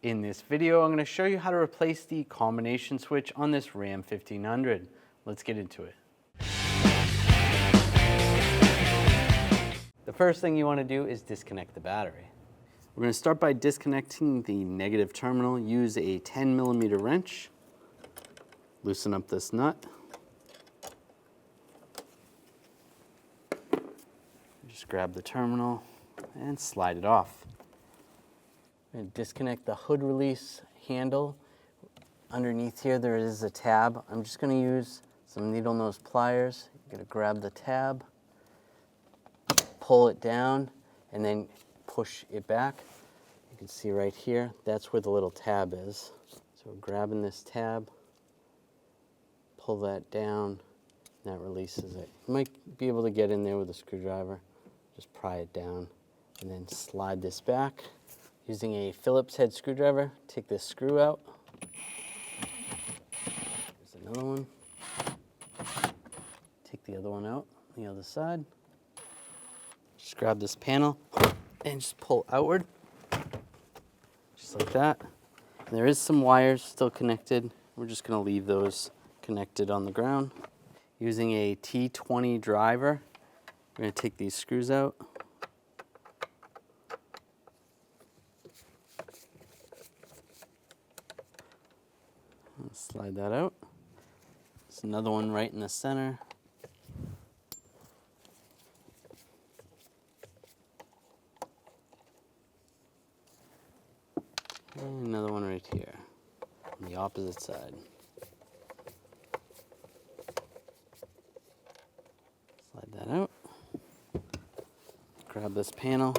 In this video, I'm going to show you how to replace the combination switch on this Ram 1500. Let's get into it. The first thing you want to do is disconnect the battery. We're going to start by disconnecting the negative terminal. Use a 10mm wrench. Loosen up this nut. Just grab the terminal and slide it off. And disconnect the hood release handle. Underneath here there is a tab. I'm just going to use some needle nose pliers. You're going to grab the tab, pull it down, and then push it back. You can see right here, that's where the little tab is. So grabbing this tab, pull that down, and that releases it. You might be able to get in there with a screwdriver. Just pry it down, and then slide this back. Using a Phillips head screwdriver, take this screw out. There's another one. Take the other one out on the other side. Just grab this panel and just pull outward, just like that. And there is some wires still connected. We're just going to leave those connected on the ground. Using a T20 driver, we're going to take these screws out. Slide that out. There's another one right in the center. And another one right here on the opposite side. Slide that out. Grab this panel.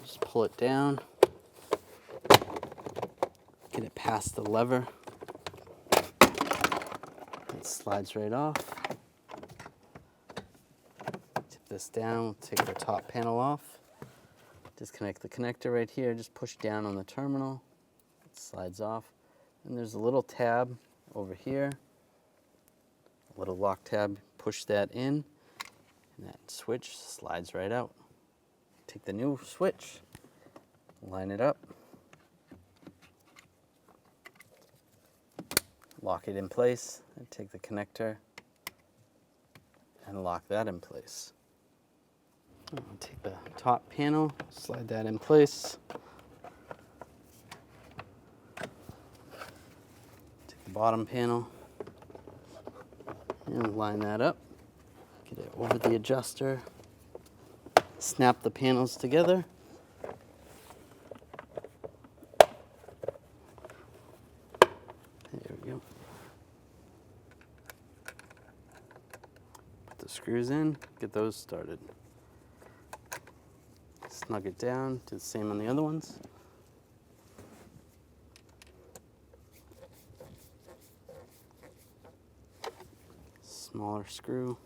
Just pull it down. Get it past the lever. It slides right off. Tip this down, we'll take the top panel off. Disconnect the connector right here, just push down on the terminal. It slides off. And there's a little tab over here. A little lock tab, push that in, and that switch slides right out. Take the new switch, line it up. Lock it in place, and take the connector and lock that in place. Take the top panel, slide that in place. Take the bottom panel and line that up. Get it over the adjuster. Snap the panels together. There we go. Put the screws in, get those started. Snug it down, do the same on the other ones. Smaller screw,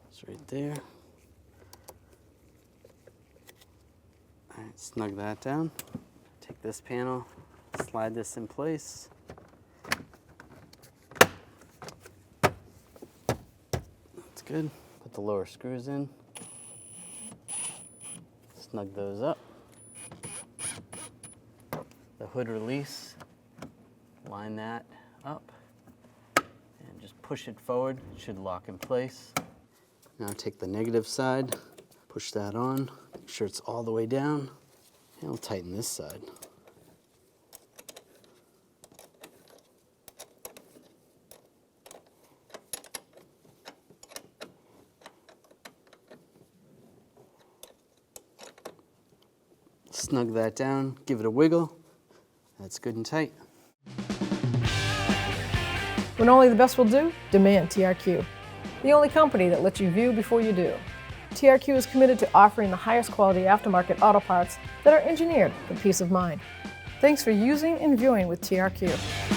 it's right there. All right, snug that down. Take this panel, slide this in place. That's good. Put the lower screws in. Snug those up. The hood release, line that up and just push it forward. It should lock in place. Now take the negative side, push that on, make sure it's all the way down, and we'll tighten this side. Snug that down, give it a wiggle. That's good and tight. When only the best will do, demand TRQ. The only company that lets you view before you do. TRQ is committed to offering the highest quality aftermarket auto parts that are engineered for peace of mind. Thanks for using and viewing with TRQ.